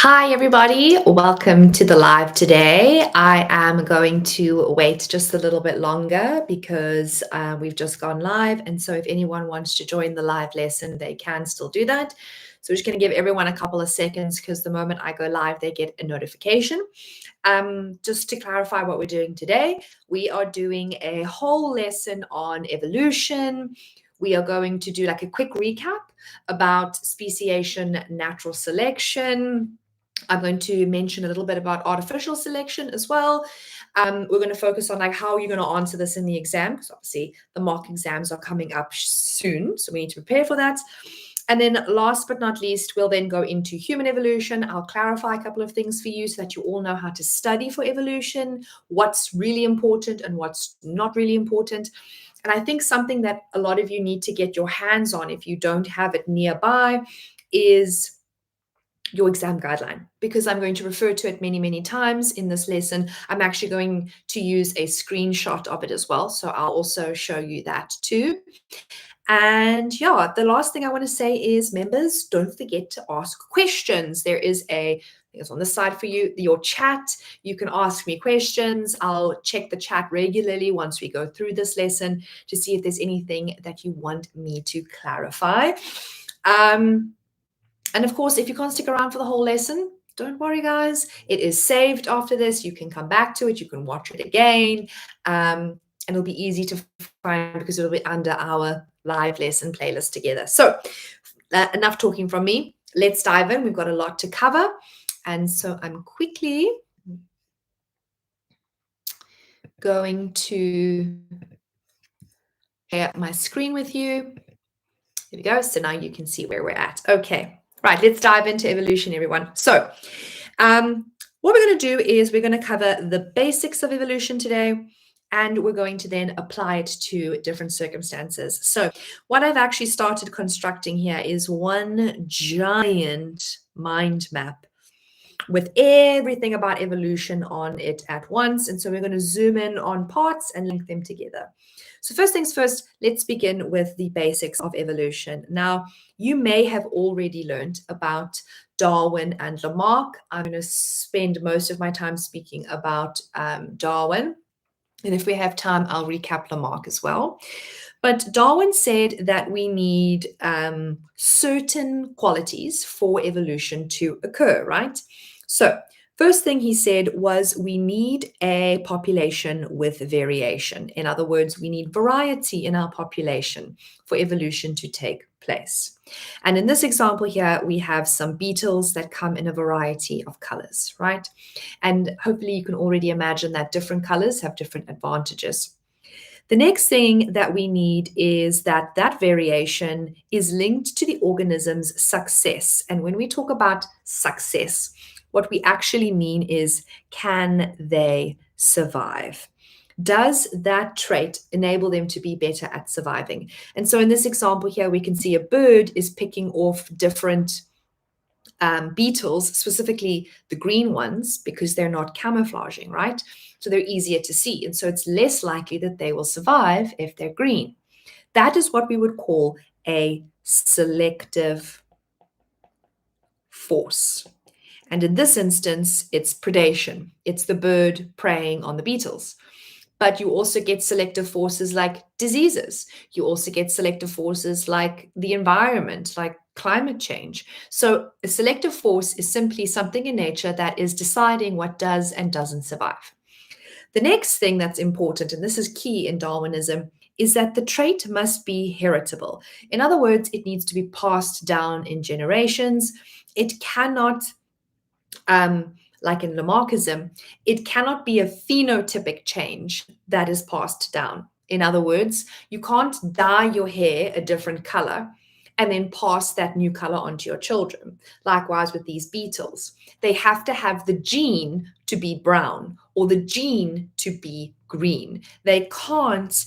Hi, everybody. Welcome to the live today. I am going to wait just a little bit longer because we've just gone live. And so if anyone wants to join the live lesson, they can still do that. So we're just going to give everyone a couple of seconds because the moment I go live, they get a notification. Just to clarify what we're doing today, we are doing a whole lesson on evolution. We are going to do like a quick recap about speciation, natural selection. I'm going to mention a little bit about artificial selection as well. We're going to focus on like how you're going to answer this in the exam, because obviously the mock exams are coming up soon, so we need to prepare for that. And then last but not least, we'll then go into human evolution. I'll clarify a couple of things for you so that you all know how to study for evolution, what's really important and what's not really important. And I think something that a lot of you need to get your hands on if you don't have it nearby is your exam guideline, because I'm going to refer to it many, many times in this lesson. I'm actually going to use a screenshot of it as well. So I'll also show you that too. And yeah, the last thing I want to say is, members, don't forget to ask questions. There is it's on the side for you, your chat. You can ask me questions. I'll check the chat regularly once we go through this lesson to see if there's anything that you want me to clarify. And of course, if you can't stick around for the whole lesson, don't worry, guys. It is saved after this. You can come back to it. You can watch it again. And it'll be easy to find because it'll be under our live lesson playlist together. So enough talking from me. Let's dive in. We've got a lot to cover. And so I'm quickly going to share my screen with you. Here we go. So now you can see where we're at. Okay. Right, let's dive into evolution, everyone. So what we're going to do is we're going to cover the basics of evolution today, and we're going to then apply it to different circumstances. So what I've actually started constructing here is one giant mind map with everything about evolution on it at once. And so we're going to zoom in on parts and link them together. So first things first, let's begin with the basics of evolution. Now, you may have already learned about Darwin and Lamarck. I'm going to spend most of my time speaking about Darwin. And if we have time, I'll recap Lamarck as well. But Darwin said that we need certain qualities for evolution to occur, right? So first thing he said was we need a population with variation. In other words, we need variety in our population for evolution to take place. And in this example here, we have some beetles that come in a variety of colors, right? And hopefully you can already imagine that different colors have different advantages. The next thing that we need is that variation is linked to the organism's success. And when we talk about success, what we actually mean is, can they survive? Does that trait enable them to be better at surviving? And so in this example here, we can see a bird is picking off different beetles, specifically the green ones, because they're not camouflaging, right? So they're easier to see. And so it's less likely that they will survive if they're green. That is what we would call a selective force. And in this instance, it's predation. It's the bird preying on the beetles. But you also get selective forces like diseases. You also get selective forces like the environment, like climate change. So a selective force is simply something in nature that is deciding what does and doesn't survive. The next thing that's important, and this is key in Darwinism, is that the trait must be heritable. In other words, it needs to be passed down in generations. It cannot like in Lamarckism, it cannot be a phenotypic change that is passed down. In other words, you can't dye your hair a different color and then pass that new color onto your children. Likewise with these beetles, they have to have the gene to be brown or the gene to be green. They can't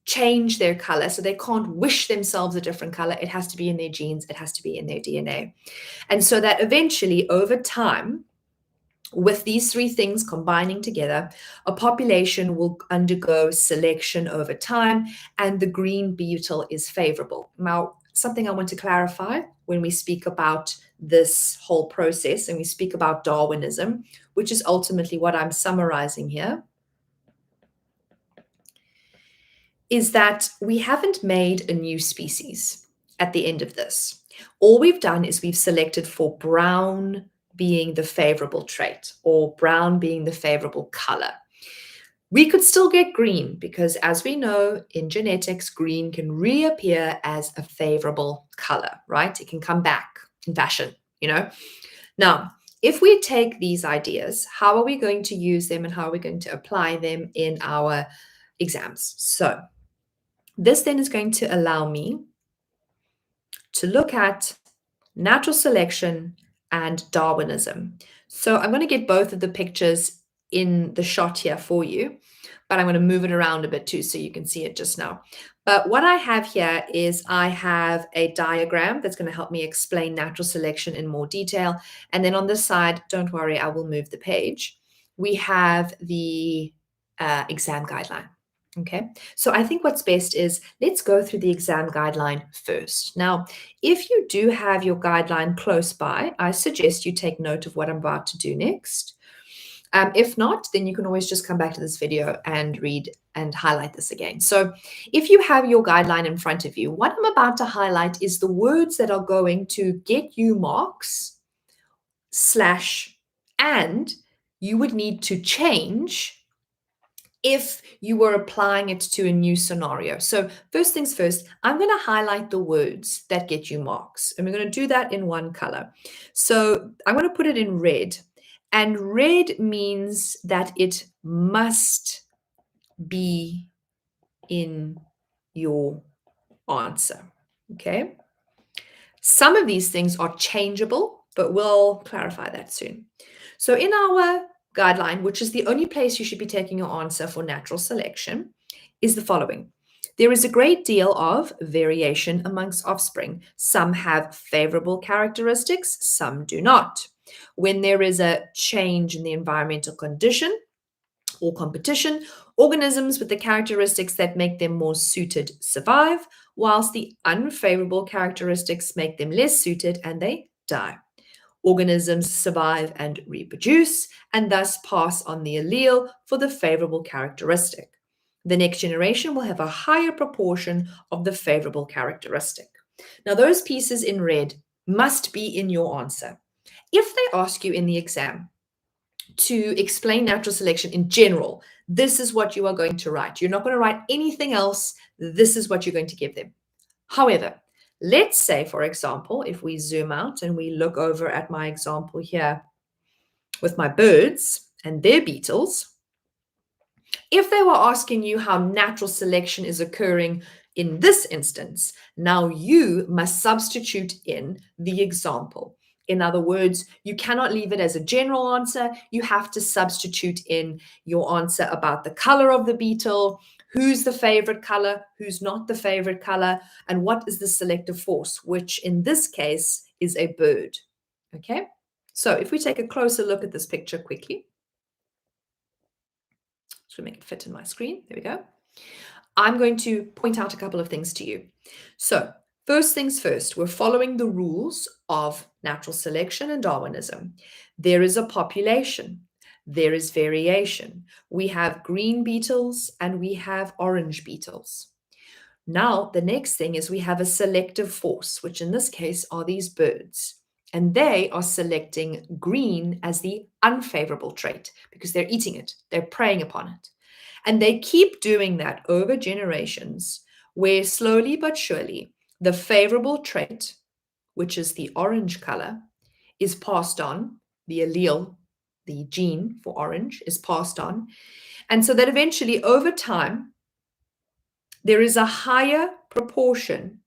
change their color, so they can't wish themselves a different color. It has to be in their genes, it has to be in their DNA. And so that eventually, over time, with these three things combining together, a population will undergo selection over time, and the green beetle is favorable. Now, something I want to clarify when we speak about this whole process and we speak about Darwinism, which is ultimately what I'm summarizing here, is that we haven't made a new species at the end of this. All we've done is we've selected for brown being the favorable trait or brown being the favorable color. We could still get green because, as we know in genetics, green can reappear as a favorable color, right? It can come back in fashion, you know? Now, if we take these ideas, how are we going to use them and how are we going to apply them in our exams? So, this then is going to allow me to look at natural selection and Darwinism. So I'm going to get both of the pictures in the shot here for you, but I'm going to move it around a bit too so you can see it just now. But what I have here is I have a diagram that's going to help me explain natural selection in more detail. And then on this side, don't worry, I will move the page. We have the exam guideline. Okay, so I think what's best is let's go through the exam guideline first. Now, if you do have your guideline close by, I suggest you take note of what I'm about to do next. If not, then you can always just come back to this video and read and highlight this again. So if you have your guideline in front of you, what I'm about to highlight is the words that are going to get you marks / and you would need to change if you were applying it to a new scenario. So first things first, I'm going to highlight the words that get you marks. And we're going to do that in one color. So I'm going to put it in red. And red means that it must be in your answer. Okay. Some of these things are changeable, but we'll clarify that soon. So in our guideline, which is the only place you should be taking your answer for natural selection, is the following. There is a great deal of variation amongst offspring. Some have favorable characteristics, some do not. When there is a change in the environmental condition or competition, organisms with the characteristics that make them more suited survive, whilst the unfavorable characteristics make them less suited and they die. Organisms survive and reproduce, and thus pass on the allele for the favorable characteristic. The next generation will have a higher proportion of the favorable characteristic. Now, those pieces in red must be in your answer. If they ask you in the exam to explain natural selection in general, this is what you are going to write. You're not going to write anything else. This is what you're going to give them. However, let's say, for example, if we zoom out and we look over at my example here with my birds and their beetles, if they were asking you how natural selection is occurring in this instance, now you must substitute in the example. In other words, you cannot leave it as a general answer. You have to substitute in your answer about the color of the beetle, who's the favorite color, who's not the favorite color, and what is the selective force, which in this case is a bird. Okay, so if we take a closer look at this picture quickly, just make it fit in my screen. There we go. I'm going to point out a couple of things to you. So first things first, we're following the rules of natural selection and Darwinism. There is a population. There is variation. We have green beetles and we have orange beetles. Now, the next thing is we have a selective force, which in this case are these birds. And they are selecting green as the unfavorable trait because they're eating it, they're preying upon it. And they keep doing that over generations, where slowly but surely the favorable trait, which is the orange color, is passed on. The allele, the gene for orange, is passed on. And so that eventually over time, there is a higher proportion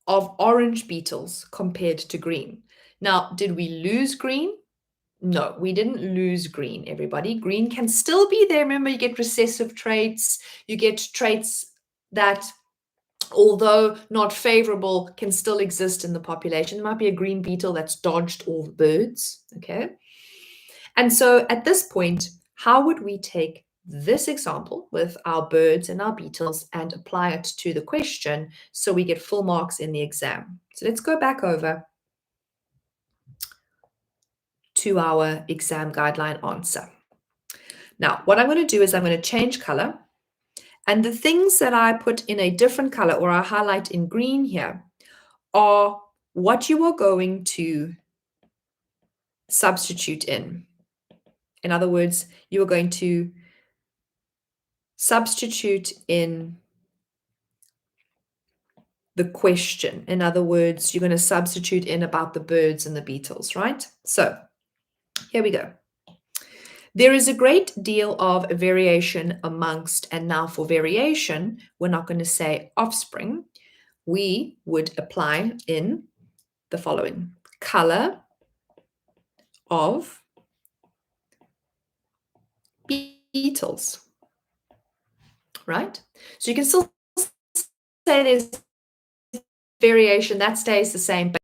of orange beetles compared to green. Now, did we lose green? No, we didn't lose green, everybody. Green can still be there. Remember, you get recessive traits. You get traits that, although not favorable, can still exist in the population. There might be a green beetle that's dodged all the birds, okay? And so at this point, how would we take this example with our birds and our beetles and apply it to the question so we get full marks in the exam. So let's go back over to our exam guideline answer. Now, what I'm going to do is I'm going to change color, and the things that I put in a different color or I highlight in green here are what you are going to substitute in. In other words, you are going to substitute in the question. In other words, you're going to substitute in about the birds and the beetles, right? So here we go. There is a great deal of variation amongst, and now for variation, we're not going to say offspring. We would apply in the following: color of beetles, right? So you can still say there's variation, that stays the same, but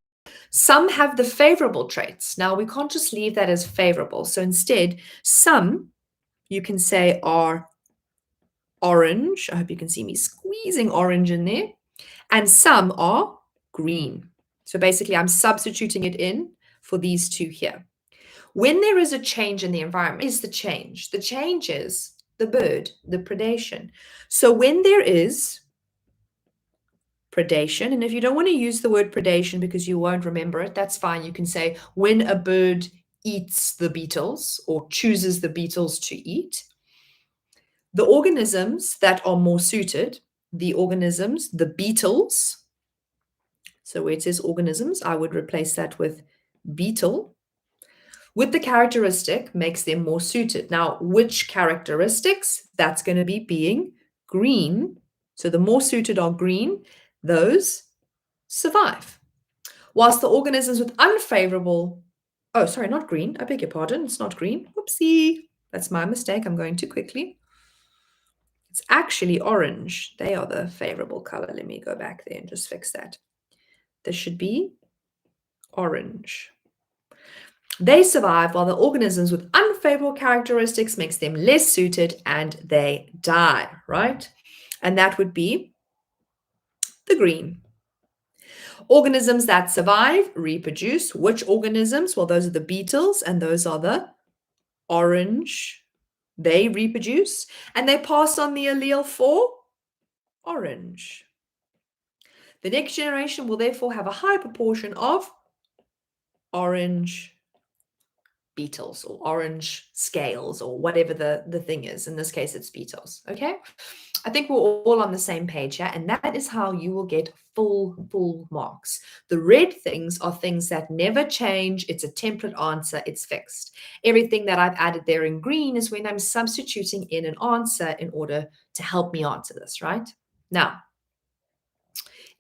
some have the favorable traits. Now, we can't just leave that as favorable. So instead, some you can say are orange. I hope you can see me squeezing orange in there. And some are green. So basically, I'm substituting it in for these two here. When there is a change in the environment, is the change? The change is the bird, the predation. So when there is predation, and if you don't want to use the word predation because you won't remember it, that's fine. You can say when a bird eats the beetles or chooses the beetles to eat, the organisms that are more suited, the beetles, so where it says organisms, I would replace that with beetle, with the characteristic makes them more suited. Now, which characteristics? That's going to be being green. So the more suited are green, those survive. Whilst the organisms with unfavorable, oh, sorry, not green. I beg your pardon. It's not green. Whoopsie. That's my mistake. I'm going too quickly. It's actually orange. They are the favorable color. Let me go back there and just fix that. This should be orange. They survive while the organisms with unfavorable characteristics makes them less suited and they die, right? And that would be the green. Organisms that survive reproduce. Which organisms? Well, those are the beetles and those are the orange. They reproduce and they pass on the allele for orange. The next generation will therefore have a high proportion of orange beetles or orange scales or whatever the thing is. In this case, it's beetles. Okay. I think we're all on the same page here, and that is how you will get full marks. The red things are things that never change. It's a template answer. It's fixed. Everything that I've added there in green is when I'm substituting in an answer in order to help me answer this, right? Now,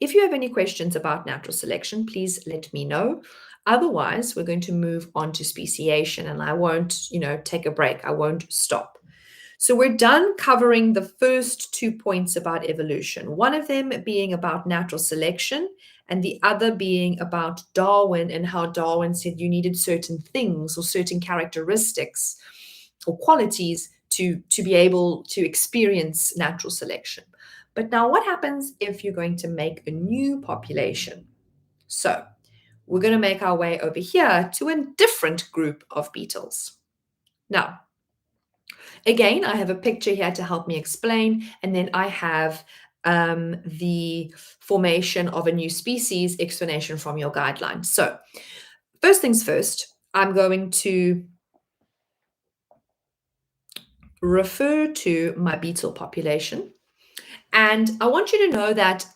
if you have any questions about natural selection, please let me know. Otherwise, we're going to move on to speciation, and I won't, take a break. I won't stop. So we're done covering the first 2 points about evolution, one of them being about natural selection and the other being about Darwin and how Darwin said you needed certain things or certain characteristics or qualities to be able to experience natural selection. But now what happens if you're going to make a new population? So we're going to make our way over here to a different group of beetles. Now, again, I have a picture here to help me explain, and then I have the formation of a new species explanation from your guidelines. So first things first, I'm going to refer to my beetle population. And I want you to know that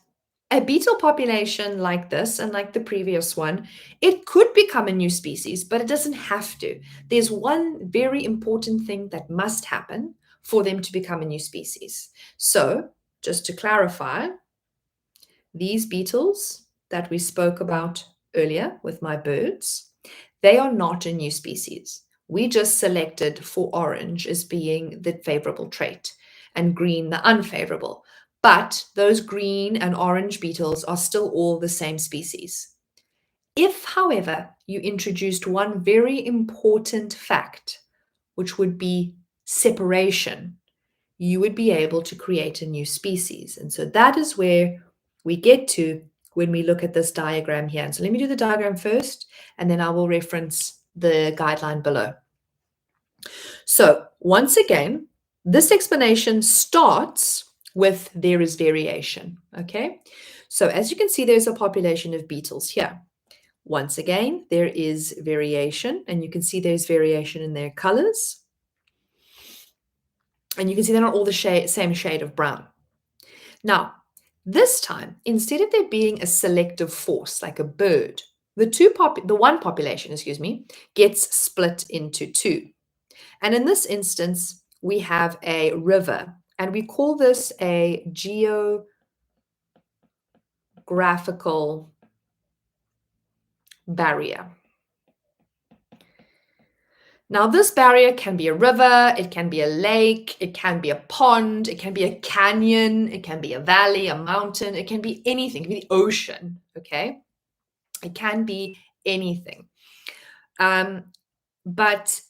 a beetle population like this and like the previous one, it could become a new species, but it doesn't have to. There's one very important thing that must happen for them to become a new species. So just to clarify, these beetles that we spoke about earlier with my birds, they are not a new species. We just selected for orange as being the favorable trait and green the unfavorable. But those green and orange beetles are still all the same species. If, however, you introduced one very important fact, which would be separation, you would be able to create a new species. And so that is where we get to when we look at this diagram here. And so let me do the diagram first, and then I will reference the guideline below. So once again, this explanation starts with there is variation, okay? So as you can see, there's a population of beetles here. Once again, there is variation, and you can see there's variation in their colors. And you can see they're not all the same shade of brown. Now, this time, instead of there being a selective force like a bird, the one population, gets split into two. And in this instance, we have a river, and we call this a geographical barrier. Now, this barrier can be a river, it can be a lake, it can be a pond, it can be a canyon, it can be a valley, a mountain, it can be anything, it can be the ocean, okay? It can be anything. But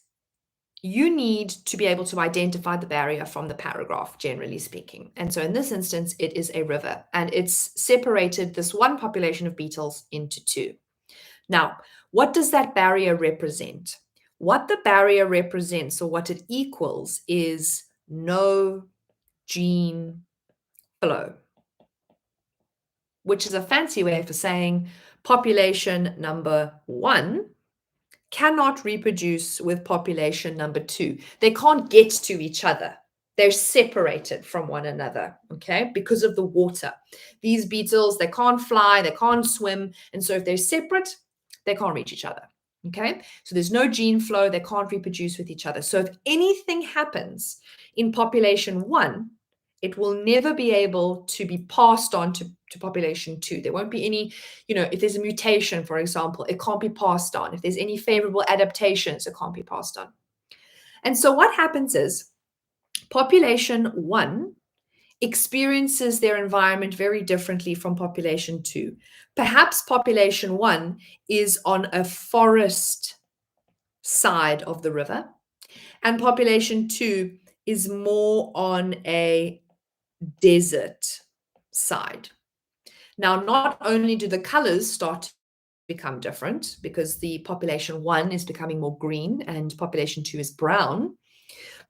you need to be able to identify the barrier from the paragraph, generally speaking. And so in this instance, it is a river, and it's separated this one population of beetles into two. Now, what does that barrier represent? What the barrier represents, or what it equals, is no gene flow, which is a fancy way for saying population number 1 cannot reproduce with population number 2. They can't get to each other. They're separated from one another, okay, because of the water. These beetles, they can't fly, they can't swim, and so if they're separate, they can't reach each other, okay? So there's no gene flow, they can't reproduce with each other. So if anything happens in population 1, it will never be able to be passed on to population 2. There won't be any, if there's a mutation, for example, it can't be passed on. If there's any favorable adaptations, it can't be passed on. And so what happens is population 1 experiences their environment very differently from population 2. Perhaps population 1 is on a forest side of the river, and population 2 is more on a desert side. Now, not only do the colors start to become different because the population 1 is becoming more green and population 2 is brown,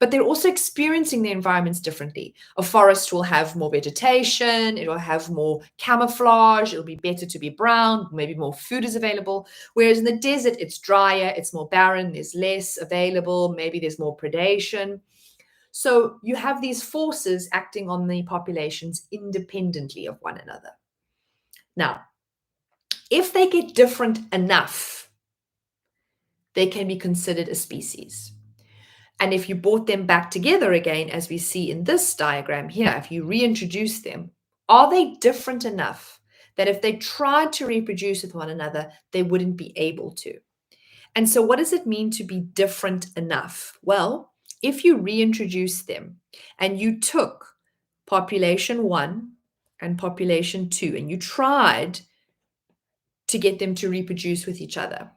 but they're also experiencing the environments differently. A forest will have more vegetation, it will have more camouflage, it'll be better to be brown, maybe more food is available. Whereas in the desert, it's drier, it's more barren, there's less available, maybe there's more predation. So you have these forces acting on the populations independently of one another. Now, if they get different enough, they can be considered a species. And if you brought them back together again, as we see in this diagram here, if you reintroduce them, are they different enough that if they tried to reproduce with one another, they wouldn't be able to? And so what does it mean to be different enough? Well, if you reintroduce them and you took population 1 and population 2 and you tried to get them to reproduce with each other,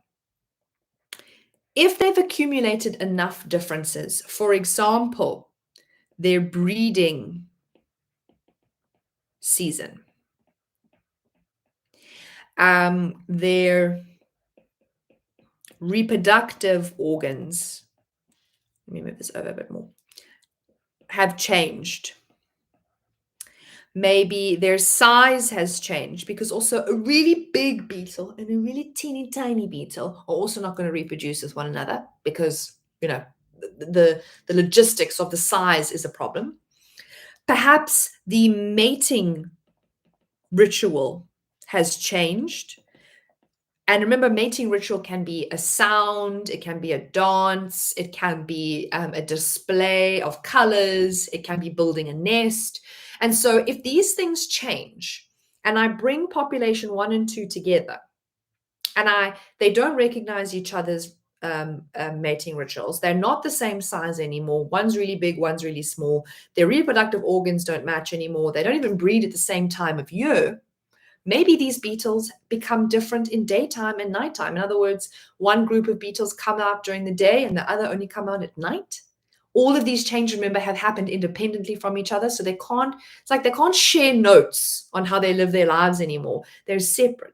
if they've accumulated enough differences, for example, their breeding season, their reproductive organs, let me move this over a bit more, have changed. Maybe their size has changed, because also a really big beetle and a really teeny tiny beetle are also not going to reproduce with one another because, the logistics of the size is a problem. Perhaps the mating ritual has changed. And remember, mating ritual can be a sound, it can be a dance, it can be a display of colors, it can be building a nest. And so if these things change and I bring population 1 and 2 together and they don't recognize each other's mating rituals, they're not the same size anymore. One's really big, one's really small. Their reproductive organs don't match anymore. They don't even breed at the same time of year. Maybe these beetles become different in daytime and nighttime. In other words, one group of beetles come out during the day and the other only come out at night. all of these changes, remember, have happened independently from each other. So they can't share notes on how they live their lives anymore. They're separate.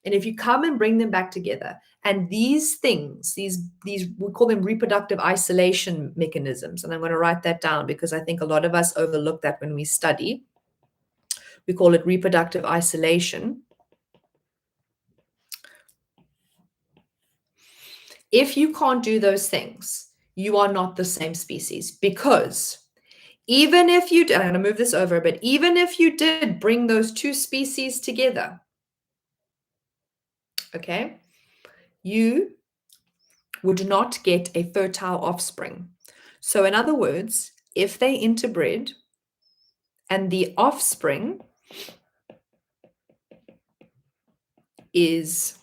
And if you come and bring them back together, and these things, these we call them reproductive isolation mechanisms. And I'm going to write that down because I think a lot of us overlook that when we study. We call it reproductive isolation. If you can't do those things, you are not the same species, because even if you did, I'm going to move this over, but even if you did bring those two species together, okay, you would not get a fertile offspring. So in other words, if they interbred and the offspring is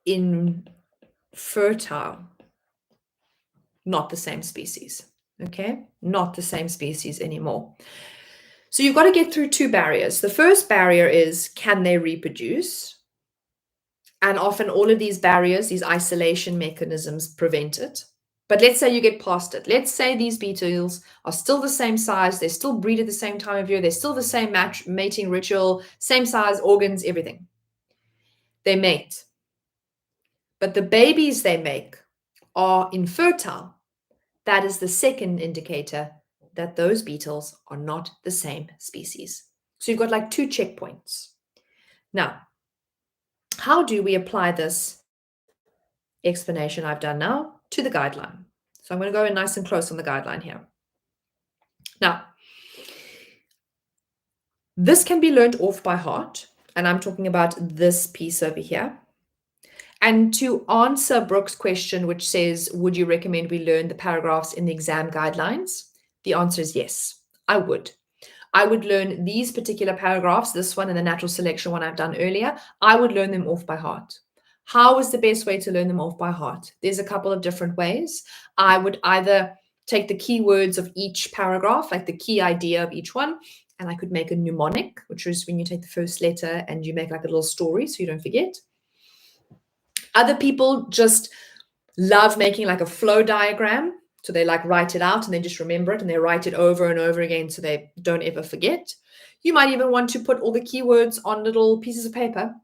infertile, not the same species, okay? Not the same species anymore. So you've got to get through two barriers. The first barrier is, can they reproduce? And often all of these barriers, these isolation mechanisms, prevent it. But let's say you get past it. Let's say these beetles are still the same size. They still breed at the same time of year. They're still the same mating ritual, same size, organs, everything. They mate. But the babies they make are infertile. That is the second indicator that those beetles are not the same species. So you've got like two checkpoints. Now, how do we apply this explanation I've done now to the guideline? So I'm going to go in nice and close on the guideline here. Now, this can be learned off by heart, and I'm talking about this piece over here. And to answer Brooke's question, which says, would you recommend we learn the paragraphs in the exam guidelines? The answer is yes, I would. I would learn these particular paragraphs, this one and the natural selection one I've done earlier. I would learn them off by heart. How is the best way to learn them off by heart? There's a couple of different ways. I would either take the keywords of each paragraph, like the key idea of each one, and I could make a mnemonic, which is when you take the first letter and you make like a little story so you don't forget. Other people just love making like a flow diagram. So they like write it out and they just remember it and they write it over and over again so they don't ever forget. You might even want to put all the keywords on little pieces of paper,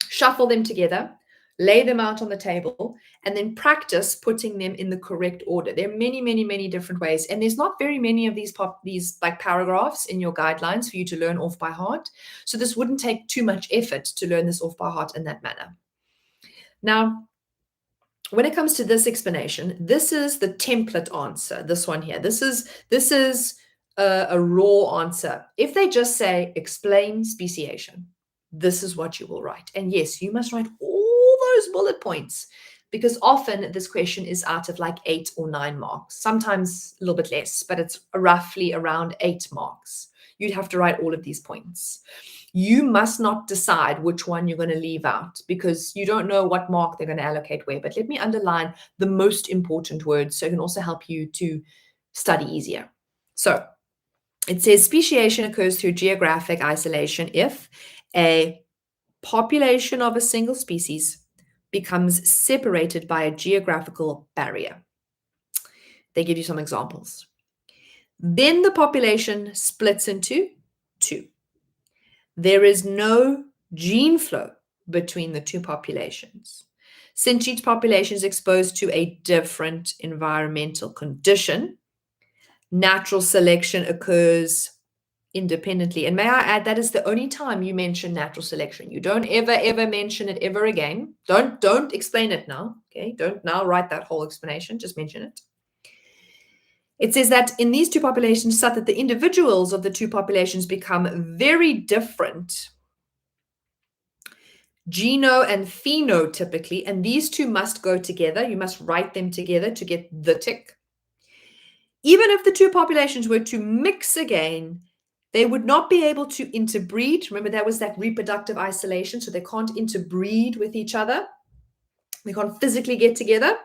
shuffle them together, lay them out on the table, and then practice putting them in the correct order. There are many, many, many different ways. And there's not very many of these like paragraphs in your guidelines for you to learn off by heart. So this wouldn't take too much effort to learn this off by heart in that manner. Now, when it comes to this explanation, this is the template answer, this one here. This is a raw answer. If they just say, explain speciation, this is what you will write. And yes, you must write all those bullet points, because often this question is out of like 8 or 9 marks, sometimes a little bit less, but it's roughly around 8 marks. You'd have to write all of these points. You must not decide which one you're going to leave out, because you don't know what mark they're going to allocate where. But let me underline the most important words so it can also help you to study easier. So it says speciation occurs through geographic isolation if a population of a single species becomes separated by a geographical barrier. They give you some examples. Then the population splits into 2. There is no gene flow between the two populations. Since each population is exposed to a different environmental condition, natural selection occurs independently. And may I add, that is the only time you mention natural selection. You don't ever mention it ever again. Don't explain it now. Okay, don't now write that whole explanation. Just mention it. It says that in these two populations, such that the individuals of the two populations become very different, geno and phenotypically, and these two must go together. You must write them together to get the tick. Even if the two populations were to mix again, they would not be able to interbreed. Remember, that was that reproductive isolation, so they can't interbreed with each other. They can't physically get together.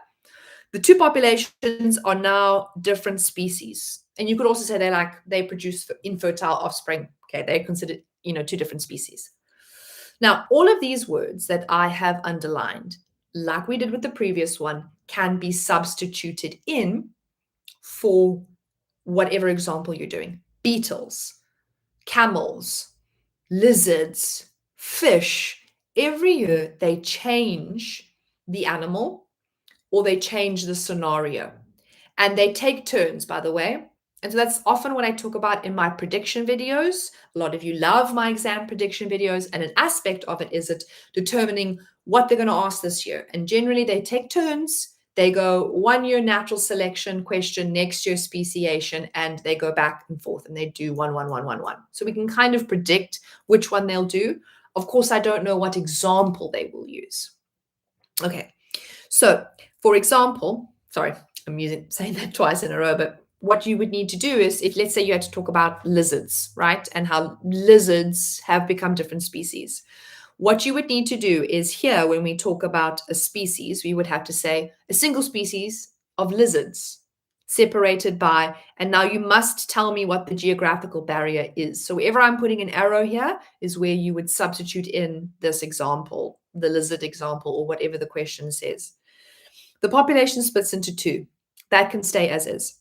The two populations are now different species. And you could also say they produce infertile offspring. Okay, they're considered, two different species. Now, all of these words that I have underlined, like we did with the previous one, can be substituted in for whatever example you're doing. Beetles, camels, lizards, fish. Every year they change the animal or they change the scenario. And they take turns, by the way. And so that's often what I talk about in my prediction videos. A lot of you love my exam prediction videos, and an aspect of it is determining what they're going to ask this year. And generally, they take turns. They go 1 year natural selection question, next year speciation, and they go back and forth and they do 1, 1, 1, 1, 1. So we can kind of predict which one they'll do. Of course, I don't know what example they will use. Okay, so for example, sorry, I'm saying that twice in a row, but what you would need to do is, if let's say you had to talk about lizards, right, and how lizards have become different species. What you would need to do is here, when we talk about a species, we would have to say a single species of lizards separated by, and now you must tell me what the geographical barrier is. So wherever I'm putting an arrow here is where you would substitute in this example, the lizard example, or whatever the question says. The population splits into two. That can stay as is.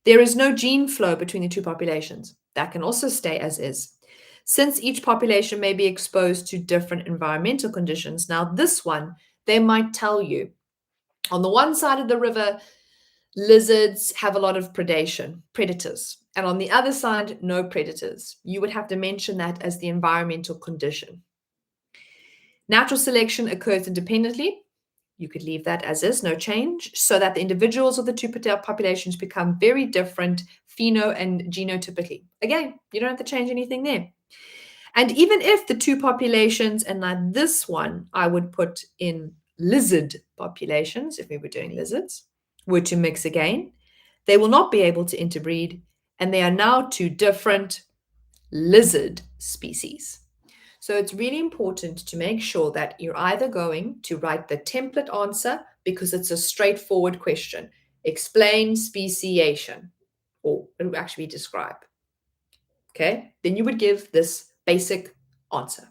There is no gene flow between the two populations. That can also stay as is. Since each population may be exposed to different environmental conditions, now this one, they might tell you, on the one side of the river, lizards have a lot of predators, and on the other side, no predators. You would have to mention that as the environmental condition. Natural selection occurs independently. You could leave that as is, no change, so that the individuals of the two populations become very different pheno and genotypically. Again, you don't have to change anything there. And even if the two populations, and like this one, I would put in lizard populations, if we were doing lizards, were to mix again, they will not be able to interbreed, and they are now two different lizard species. So it's really important to make sure that you're either going to write the template answer, because it's a straightforward question. Explain speciation, or it would actually be describe. Okay, then you would give this basic answer.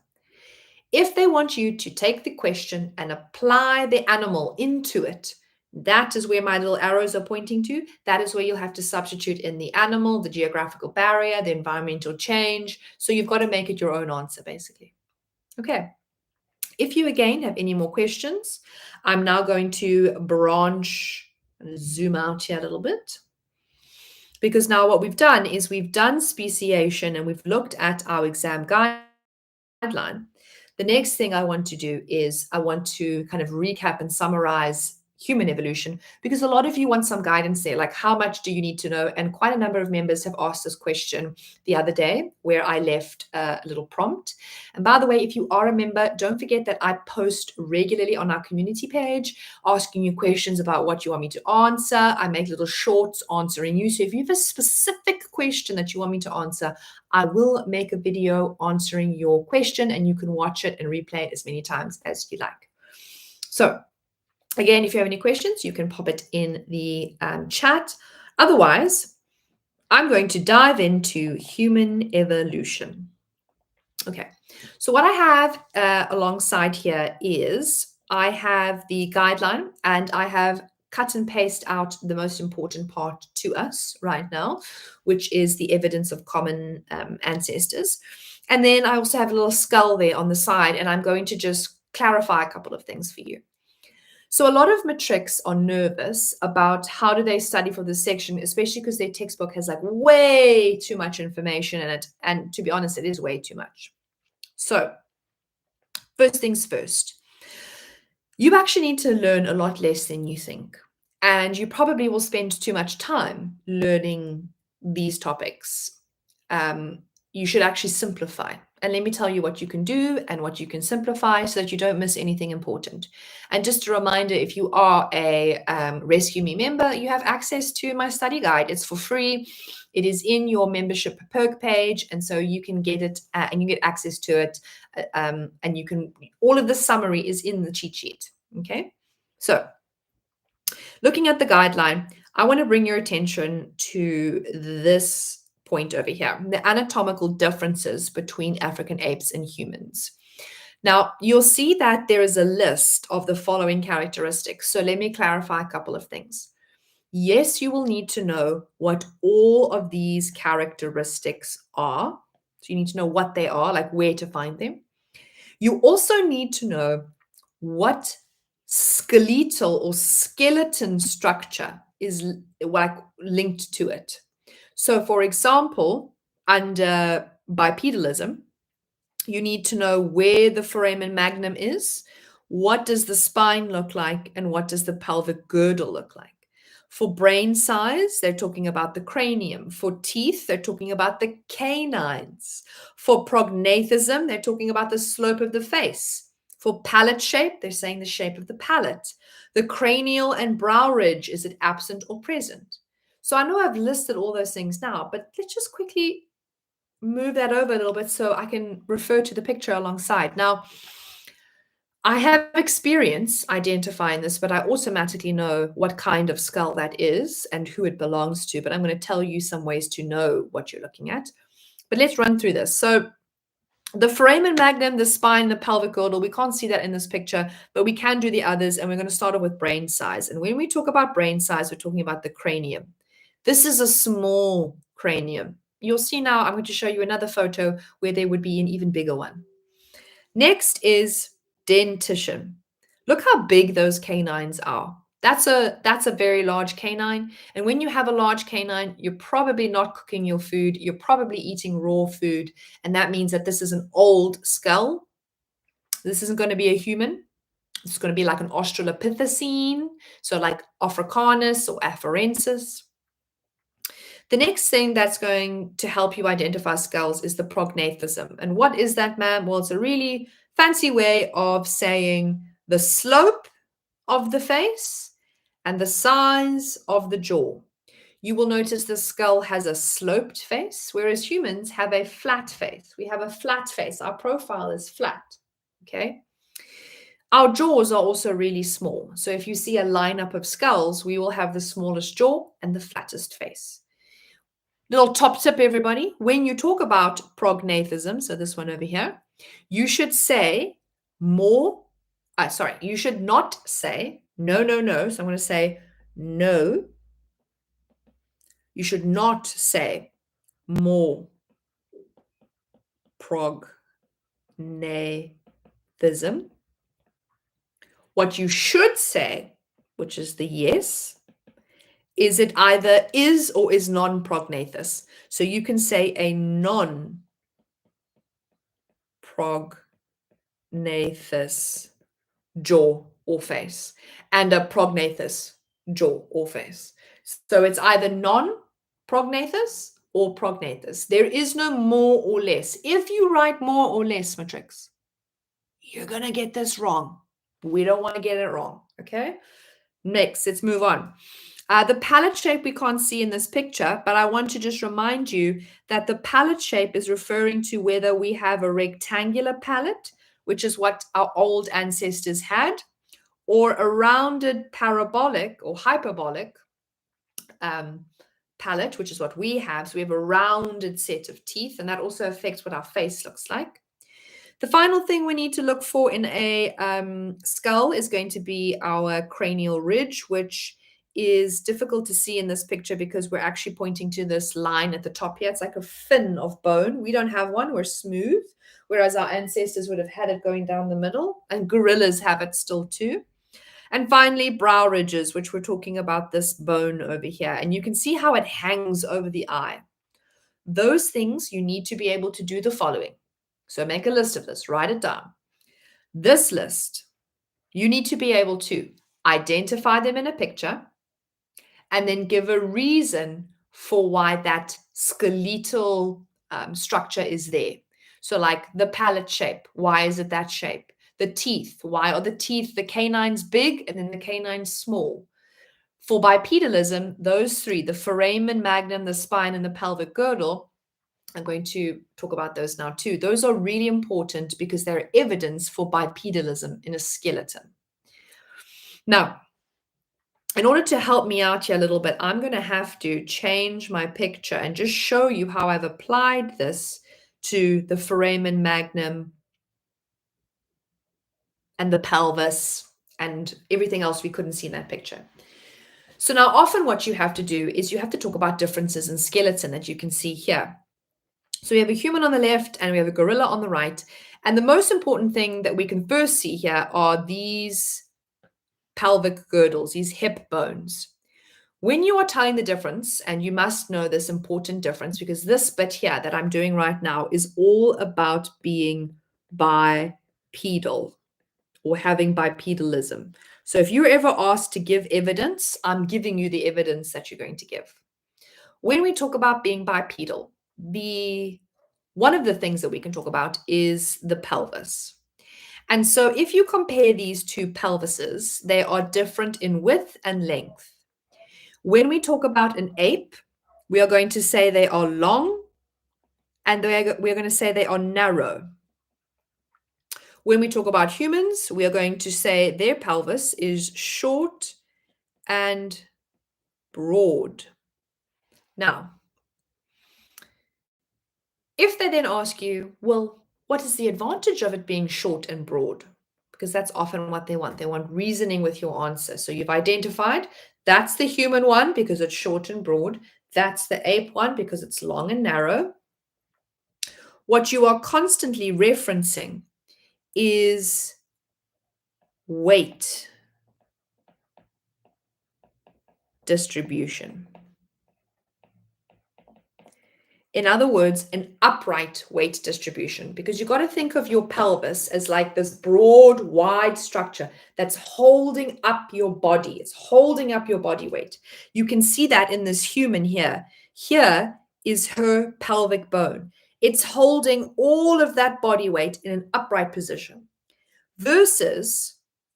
If they want you to take the question and apply the animal into it, that is where my little arrows are pointing to. That is where you'll have to substitute in the animal, the geographical barrier, the environmental change. So you've got to make it your own answer, basically. Okay. If you, again, have any more questions, I'm now going to branch and zoom out here a little bit. Because now what we've done is we've done speciation and we've looked at our exam guideline. The next thing I want to do is I want to kind of recap and summarize human evolution, because a lot of you want some guidance there, like how much do you need to know? And quite a number of members have asked this question the other day, where I left a little prompt. And by the way, if you are a member, don't forget that I post regularly on our community page, asking you questions about what you want me to answer. I make little shorts answering you. So if you have a specific question that you want me to answer, I will make a video answering your question, and you can watch it and replay it as many times as you like. So again, if you have any questions, you can pop it in the chat. Otherwise, I'm going to dive into human evolution. Okay, so what I have alongside here is I have the guideline, and I have cut and paste out the most important part to us right now, which is the evidence of common ancestors. And then I also have a little skull there on the side, and I'm going to just clarify a couple of things for you. So a lot of matrics are nervous about how do they study for this section, especially because their textbook has like way too much information in it. And to be honest, it is way too much. So first things first, you actually need to learn a lot less than you think. And you probably will spend too much time learning these topics. You should actually simplify. And let me tell you what you can do and what you can simplify so that you don't miss anything important. And just a reminder, if you are a Rescue Me member, you have access to my study guide. It's for free. It is in your membership perk page. And so you can get it and you get access to it. And you can, all of the summary is in the cheat sheet. Okay. So looking at the guideline, I want to bring your attention to this point over here, the anatomical differences between African apes and humans. Now, you'll see that there is a list of the following characteristics. So let me clarify a couple of things. Yes, you will need to know what all of these characteristics are. So you need to know what they are, like where to find them. You also need to know what skeletal or skeleton structure is like linked to it. So, for example, under bipedalism, you need to know where the foramen magnum is, what does the spine look like, and what does the pelvic girdle look like. For brain size, they're talking about the cranium. For teeth, they're talking about the canines. For prognathism, they're talking about the slope of the face. For palate shape, they're saying the shape of the palate. The cranial and brow ridge, is it absent or present? So I know I've listed all those things now, but let's just quickly move that over a little bit so I can refer to the picture alongside. Now, I have experience identifying this, but I automatically know what kind of skull that is and who it belongs to. But I'm going to tell you some ways to know what you're looking at. But let's run through this. So the foramen magnum, the spine, the pelvic girdle, we can't see that in this picture, but we can do the others. And we're going to start off with brain size. And when we talk about brain size, we're talking about the cranium. This is a small cranium. You'll see now, I'm going to show you another photo where there would be an even bigger one. Next is dentition. Look how big those canines are. That's a very large canine. And when you have a large canine, you're probably not cooking your food. You're probably eating raw food. And that means that this is an old skull. This isn't going to be a human. It's going to be like an Australopithecine, so like Africanus or Afarensis. The next thing that's going to help you identify skulls is the prognathism. And what is that, ma'am? Well, it's a really fancy way of saying the slope of the face and the size of the jaw. You will notice the skull has a sloped face, whereas humans have a flat face. We have a flat face. Our profile is flat, okay? Our jaws are also really small. So if you see a lineup of skulls, we will have the smallest jaw and the flattest face. Little top tip, everybody. When you talk about prognathism, so this one over here, you should say you should not say no, no, no. So I'm going to say no. You should not say more prognathism. What you should say, which is the yes, is it either is or is non-prognathous. So you can say a non-prognathous jaw or face and a prognathous jaw or face. So it's either non-prognathous or prognathous. There is no more or less. If you write more or less, matrix, you're going to get this wrong. We don't want to get it wrong, okay? Next, let's move on. The palate shape we can't see in this picture, but I want to just remind you that the palate shape is referring to whether we have a rectangular palate, which is what our old ancestors had, or a rounded parabolic or hyperbolic palate, which is what we have. So we have a rounded set of teeth, and that also affects what our face looks like. The final thing we need to look for in a skull is going to be our cranial ridge, which is difficult to see in this picture because we're actually pointing to this line at the top here. It's like a fin of bone. We don't have one. We're smooth, whereas our ancestors would have had it going down the middle, and gorillas have it still too. And finally, brow ridges, which we're talking about this bone over here. And you can see how it hangs over the eye. Those things you need to be able to do the following. So make a list of this, write it down. This list, you need to be able to identify them in a picture and then give a reason for why that skeletal structure is there. So like the palate shape, why is it that shape? The teeth, why are the canines big and then the canines small? For bipedalism, those three, the foramen magnum, the spine, and the pelvic girdle, I'm going to talk about those now too. Those are really important because they're evidence for bipedalism in a skeleton. Now, in order to help me out here a little bit, I'm going to have to change my picture and just show you how I've applied this to the foramen magnum and the pelvis and everything else we couldn't see in that picture. So now often what you have to do is you have to talk about differences in skeleton that you can see here. So we have a human on the left and we have a gorilla on the right. And the most important thing that we can first see here are these pelvic girdles, these hip bones. When you are telling the difference, and you must know this important difference because this bit here that I'm doing right now is all about being bipedal or having bipedalism. So if you're ever asked to give evidence, I'm giving you the evidence that you're going to give. When we talk about being bipedal, one of the things that we can talk about is the pelvis. And so if you compare these two pelvises, they are different in width and length. When we talk about an ape, we are going to say they are long and we're going to say they are narrow. When we talk about humans, we are going to say their pelvis is short and broad. Now, if they then ask you, well, what is the advantage of it being short and broad? Because that's often what they want. They want reasoning with your answer. So you've identified that's the human one because it's short and broad. That's the ape one because it's long and narrow. What you are constantly referencing is weight distribution. In other words, an upright weight distribution, because you've got to think of your pelvis as like this broad, wide structure that's holding up your body. It's holding up your body weight. You can see that in this human here. Here is her pelvic bone. It's holding all of that body weight in an upright position. Versus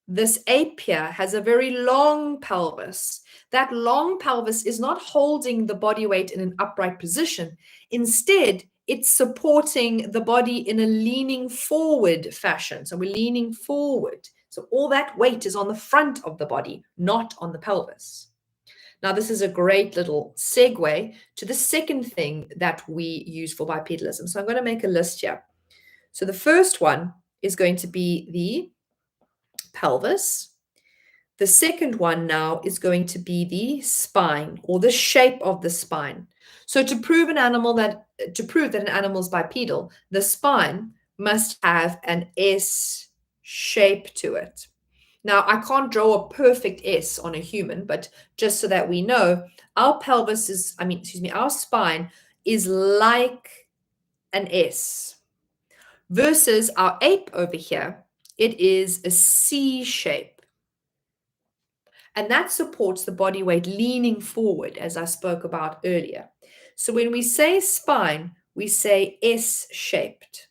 this ape here has a very long pelvis. That long pelvis is not holding the body weight in an upright position. Instead, it's supporting the body in a leaning forward fashion. So we're leaning forward. So all that weight is on the front of the body, not on the pelvis. Now, this is a great little segue to the second thing that we use for bipedalism. So I'm going to make a list here. So the first one is going to be the pelvis. The second one now is going to be the spine or the shape of the spine. So to prove that an animal is bipedal, the spine must have an S shape to it. Now, I can't draw a perfect S on a human, but just so that we know, our spine is like an S versus our ape over here. It is a C shape. And that supports the body weight leaning forward, as I spoke about earlier. So when we say spine, we say S-shaped.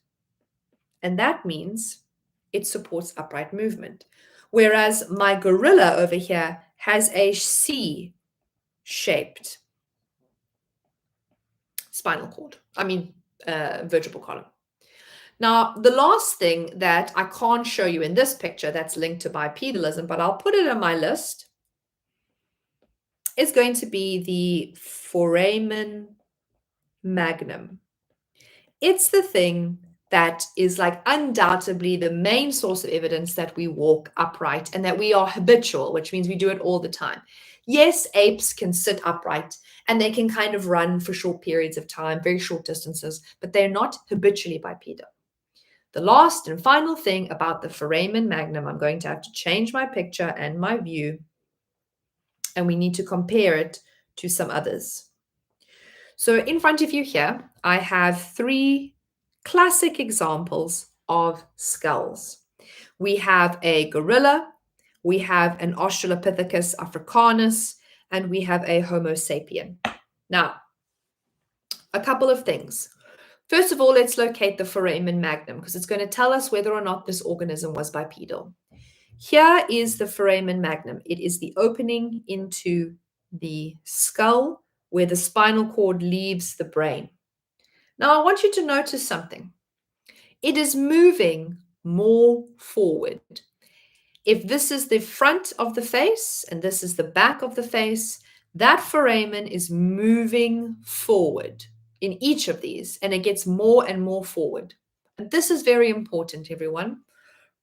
And that means it supports upright movement. Whereas my gorilla over here has a C-shaped spinal cord. Vertebral column. Now, the last thing that I can't show you in this picture that's linked to bipedalism, but I'll put it on my list, is going to be the foramen magnum. It's the thing that is like undoubtedly the main source of evidence that we walk upright and that we are habitual, which means we do it all the time. Yes, apes can sit upright and they can kind of run for short periods of time, very short distances, but they're not habitually bipedal. The last and final thing about the foramen magnum, I'm going to have to change my picture and my view, and we need to compare it to some others. So in front of you here, I have 3 classic examples of skulls. We have a gorilla, we have an Australopithecus africanus, and we have a Homo sapien. Now, a couple of things. First of all, let's locate the foramen magnum because it's going to tell us whether or not this organism was bipedal. Here is the foramen magnum. It is the opening into the skull where the spinal cord leaves the brain. Now, I want you to notice something. It is moving more forward. If this is the front of the face and this is the back of the face, that foramen is moving forward in each of these, and it gets more and more forward. And this is very important, everyone.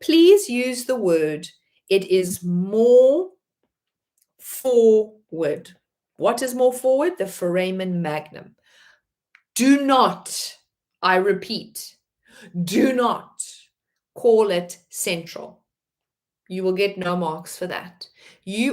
please use the word, it is more forward. What is more forward? The foramen magnum. Do not, I repeat, do not call it central. You will get no marks for that.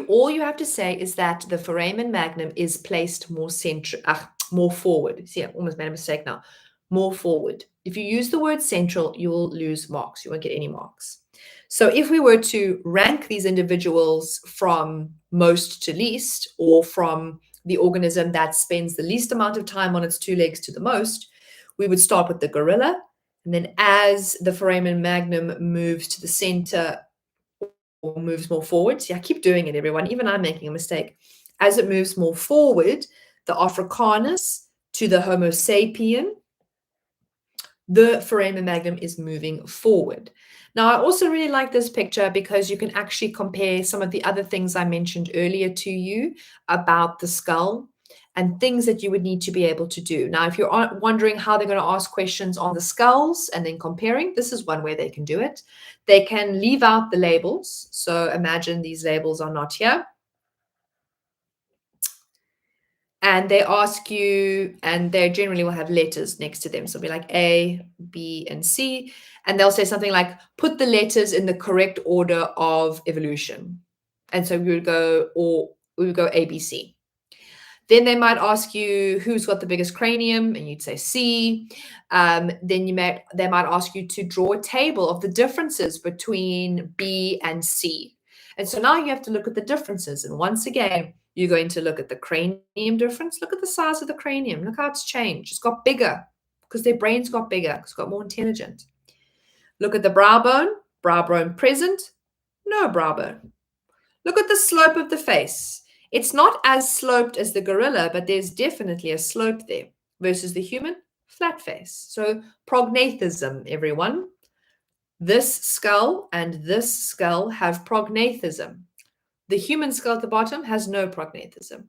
All you have to say is that the foramen magnum is placed more forward. See, I almost made a mistake now. More forward. If you use the word central, you will lose marks. You won't get any marks. So if we were to rank these individuals from most to least, or from the organism that spends the least amount of time on its two legs to the most, we would start with the gorilla. And then as the foramen magnum moves to the center or moves more forward, see, I keep doing it, everyone, even I'm making a mistake. As it moves more forward, the Africanus to the Homo sapien, the foramen magnum is moving forward. Now, I also really like this picture because you can actually compare some of the other things I mentioned earlier to you about the skull and things that you would need to be able to do. Now, if you're wondering how they're going to ask questions on the skulls and then comparing, this is one way they can do it. They can leave out the labels. So imagine these labels are not here. And they ask you, and they generally will have letters next to them. So it'll be like A, B, and C. And they'll say something like, put the letters in the correct order of evolution. And so we would go A, B, C. Then they might ask you who's got the biggest cranium, and you'd say C. Then they might ask you to draw a table of the differences between B and C. And so now you have to look at the differences. And once again, you're going to look at the cranium difference. Look at the size of the cranium. Look how it's changed. It's got bigger because their brains got bigger. It's got more intelligent. Look at the brow bone present, no brow bone. Look at the slope of the face. It's not as sloped as the gorilla, but there's definitely a slope there versus the human, flat face. So prognathism, everyone. This skull and this skull have prognathism. The human skull at the bottom has no prognathism.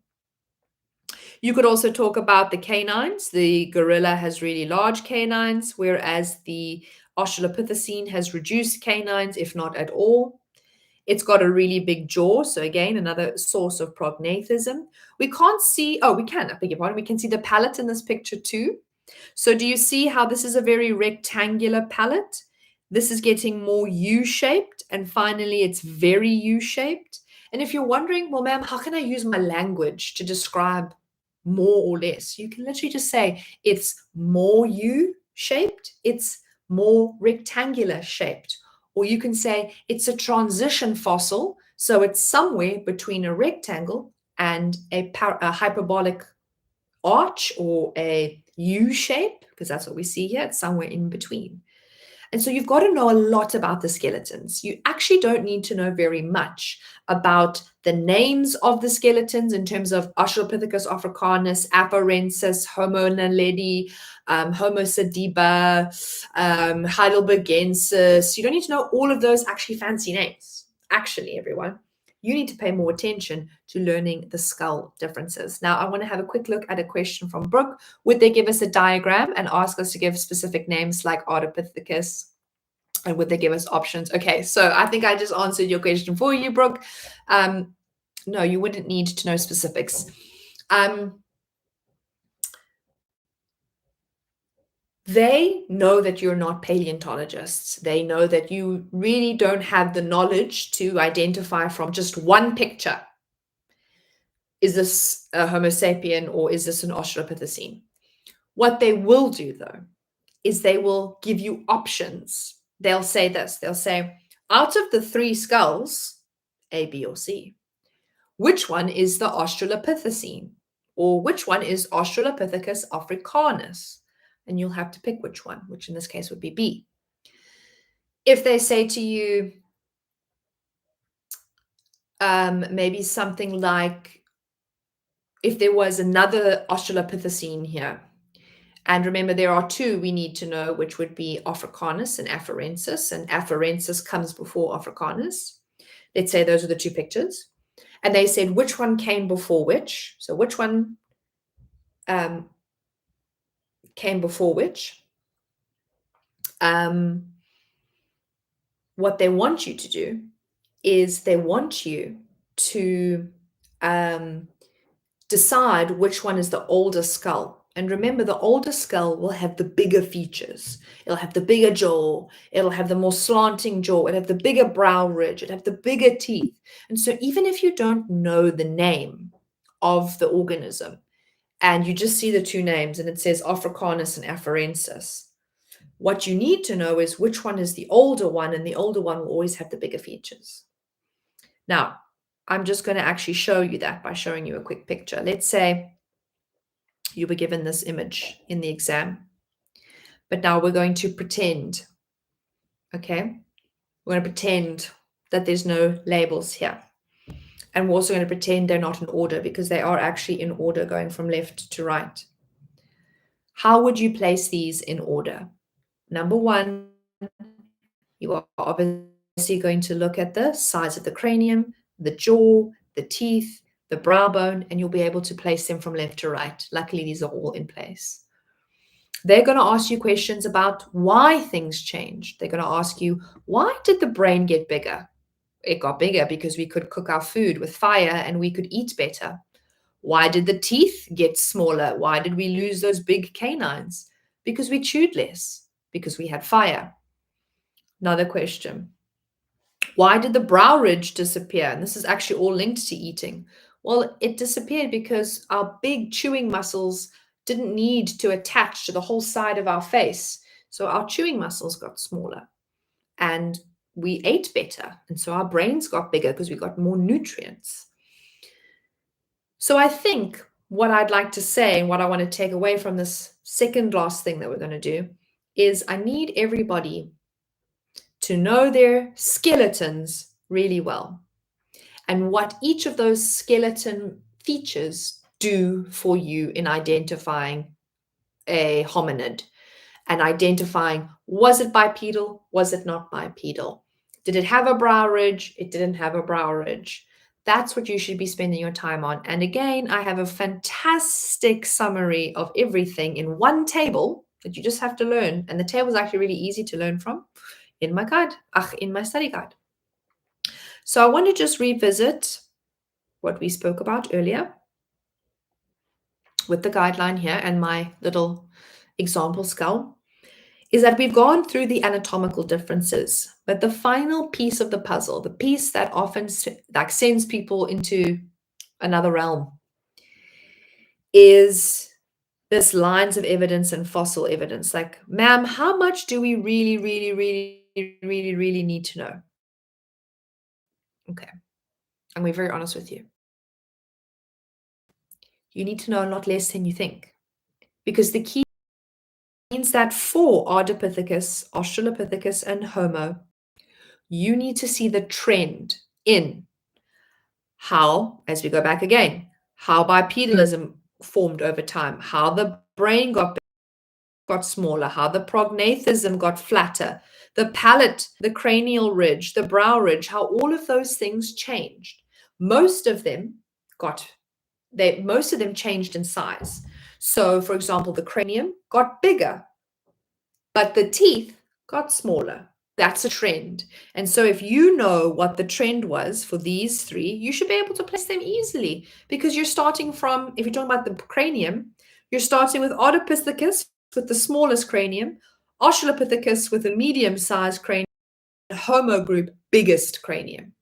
You could also talk about the canines. The gorilla has really large canines, whereas the Australopithecine has reduced canines, if not at all. It's got a really big jaw. So again, another source of prognathism. We can't see, we can, I beg your pardon. We can see the palate in this picture too. So do you see how this is a very rectangular palate? This is getting more U-shaped, and finally it's very U-shaped. And if you're wondering, well, ma'am, how can I use my language to describe more or less? You can literally just say it's more U-shaped, it's more rectangular shaped. Or you can say it's a transition fossil, so it's somewhere between a rectangle and a hyperbolic arch or a U shape, because that's what we see here. It's somewhere in between. And so you've got to know a lot about the skeletons. You actually don't need to know very much about the names of the skeletons in terms of Australopithecus africanus, Afarensis, Homo naledi, Homo sediba, Heidelbergensis. You don't need to know all of those actually fancy names. Actually, everyone, you need to pay more attention to learning the skull differences. Now, I want to have a quick look at a question from Brooke. Would they give us a diagram and ask us to give specific names like Ardipithecus? And would they give us options? Okay, so I think I just answered your question for you, Brooke. No, you wouldn't need to know specifics. They know that you're not paleontologists. They know that you really don't have the knowledge to identify from just one picture. Is this a Homo sapien or is this an Australopithecine? What they will do, though, is they will give you options. They'll say this. They'll say, out of the three skulls, A, B, or C, which one is the Australopithecine? Or which one is Australopithecus africanus? And you'll have to pick which one, which in this case would be B. If they say to you, maybe something like, if there was another Australopithecine here, and remember, there are two we need to know, which would be Africanus and Afarensis, and Afarensis comes before Africanus. Let's say those are the two pictures. And they said, which one came before which? So which one came before which? what they want you to do is they want you to decide which one is the older skull. And remember, the older skull will have the bigger features. It'll have the bigger jaw. It'll have the more slanting jaw. It'll have the bigger brow ridge. It'll have the bigger teeth. And so even if you don't know the name of the organism and you just see the two names and it says Africanus and Afarensis, what you need to know is which one is the older one, and the older one will always have the bigger features. Now, I'm just going to actually show you that by showing you a quick picture. Let's say you were given this image in the exam, but now we're going to pretend, okay? We're going to pretend that there's no labels here. And we're also going to pretend they're not in order, because they are actually in order going from left to right. How would you place these in order? Number one, you are obviously going to look at the size of the cranium, the jaw, the teeth, the brow bone, and you'll be able to place them from left to right. Luckily, these are all in place. They're going to ask you questions about why things changed. They're going to ask you, why did the brain get bigger? It got bigger because we could cook our food with fire and we could eat better. Why did the teeth get smaller? Why did we lose those big canines? Because we chewed less, because we had fire. Another question. Why did the brow ridge disappear? And this is actually all linked to eating. Well, it disappeared because our big chewing muscles didn't need to attach to the whole side of our face. So our chewing muscles got smaller and we ate better. And so our brains got bigger because we got more nutrients. So I think what I'd like to say and what I want to take away from this second last thing that we're going to do is I need everybody to know their skeletons really well and what each of those skeleton features do for you in identifying a hominid and identifying, was it bipedal, was it not bipedal? Did it have a brow ridge? It didn't have a brow ridge. That's what you should be spending your time on. And again, I have a fantastic summary of everything in one table that you just have to learn. And the table is actually really easy to learn from in my guide, in my study guide. So I want to just revisit what we spoke about earlier with the guideline here and my little example skull, is that we've gone through the anatomical differences, but the final piece of the puzzle, the piece that often sends people into another realm, is this lines of evidence and fossil evidence. Like, ma'am, how much do we really need to know? Okay, I'm going to be very honest with you. You need to know a lot less than you think, because the key means that for Ardipithecus, Australopithecus, and Homo, you need to see the trend in how, as we go back again, how bipedalism formed over time, how the brain got smaller, how the prognathism got flatter, the palate, the cranial ridge, the brow ridge, how all of those things changed. Most of them changed in size. So, for example, the cranium got bigger, but the teeth got smaller. That's a trend. And so if you know what the trend was for these three, you should be able to place them easily, because you're starting from, if you're talking about the cranium, you're starting with Ardipithecus with the smallest cranium, Australopithecus with a medium-sized cranium, and Homo group, biggest cranium.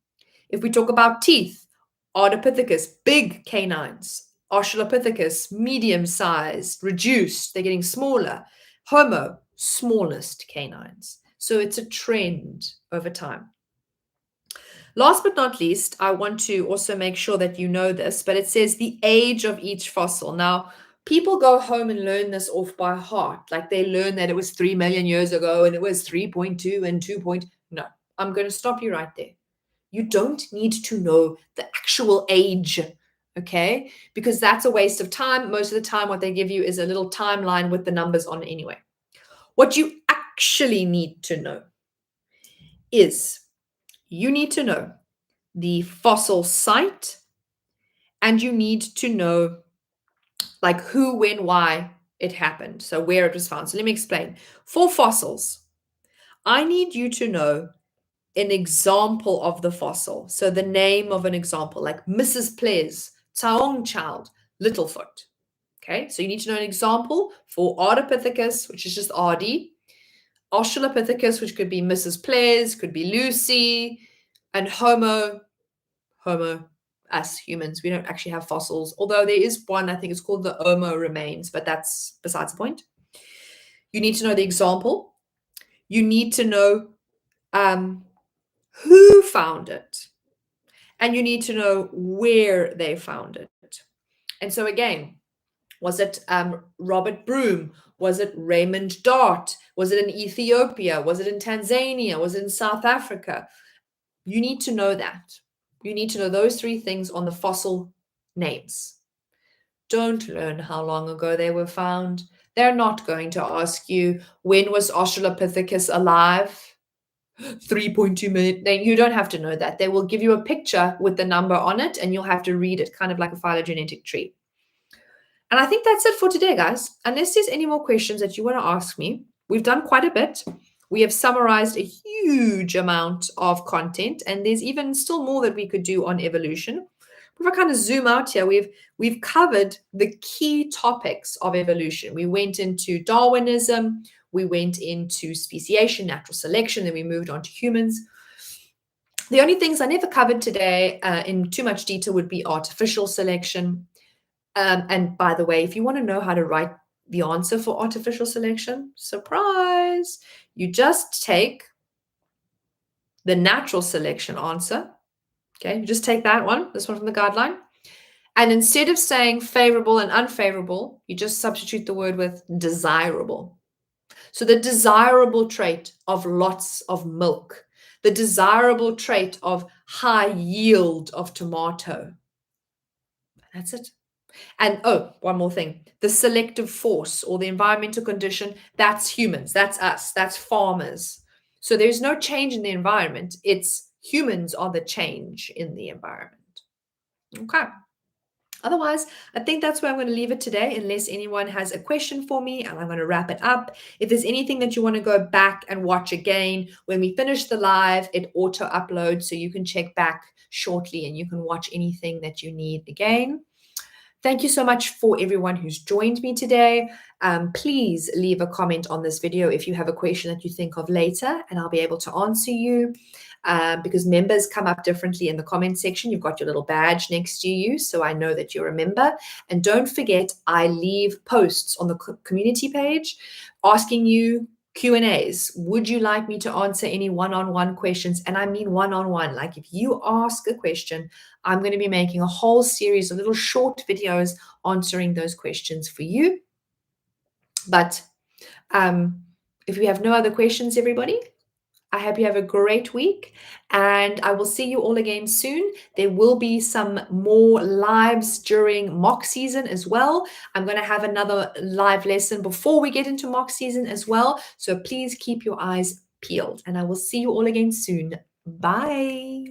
If we talk about teeth, Ardipithecus, big canines, Australopithecus, medium-sized, reduced, they're getting smaller. Homo, smallest canines. So it's a trend over time. Last but not least, I want to also make sure that you know this, but it says the age of each fossil. Now, people go home and learn this off by heart. Like they learn that it was 3 million years ago and it was 3.2 and 2. No, I'm going to stop you right there. You don't need to know the actual age, okay? Because that's a waste of time. Most of the time, what they give you is a little timeline with the numbers on it anyway. What you actually need to know is you need to know the fossil site, and you need to know like who, when, why it happened. So where it was found. So let me explain. For fossils, I need you to know an example of the fossil. So the name of an example, like Mrs. Ples, Taong child, Littlefoot. Okay, so you need to know an example for Ardipithecus, which is just Ardi, Australopithecus, which could be Mrs. Ples, could be Lucy, and Homo, us humans. We don't actually have fossils, although there is one, I think it's called the Homo remains, but that's besides the point. You need to know the example. You need to know who found it, and you need to know where they found it. And so again, was it Robert Broom? Was it Raymond Dart? Was it in Ethiopia? Was it in Tanzania? Was it in South Africa? You need to know that. You need to know those three things on the fossil names. Don't learn how long ago they were found. They're not going to ask you, when was Australopithecus alive? 3.2 million. You don't have to know that. They will give you a picture with the number on it, and you'll have to read it, kind of like a phylogenetic tree. And I think that's it for today, guys. Unless there's any more questions that you want to ask me, we've done quite a bit. We have summarized a huge amount of content, and there's even still more that we could do on evolution. If I kind of zoom out here, we've covered the key topics of evolution. We went into Darwinism, we went into speciation, natural selection, then we moved on to humans. The only things I never covered today in too much detail would be artificial selection. And by the way, if you want to know how to write the answer for artificial selection, surprise, you just take the natural selection answer. Okay, you just take that one, this one from the guideline. And instead of saying favorable and unfavorable, you just substitute the word with desirable. So the desirable trait of lots of milk, the desirable trait of high yield of tomato. That's it. And oh, one more thing, the selective force or the environmental condition, that's humans, that's us, that's farmers. So there's no change in the environment. It's humans are the change in the environment. Okay. Otherwise, I think that's where I'm going to leave it today, unless anyone has a question for me, and I'm going to wrap it up. If there's anything that you want to go back and watch again, when we finish the live, it auto uploads, so you can check back shortly and you can watch anything that you need again. Thank you so much for everyone who's joined me today. Please leave a comment on this video if you have a question that you think of later, and I'll be able to answer you. Because members come up differently in the comment section. You've got your little badge next to you, so I know that you're a member. And don't forget, I leave posts on the community page asking you Q&As. Would you like me to answer any one-on-one questions? And I mean one-on-one. Like if you ask a question, I'm going to be making a whole series of little short videos answering those questions for you. But if we have no other questions, everybody, I hope you have a great week, and I will see you all again soon. There will be some more lives during mock season as well. I'm going to have another live lesson before we get into mock season as well. So please keep your eyes peeled, and I will see you all again soon. Bye.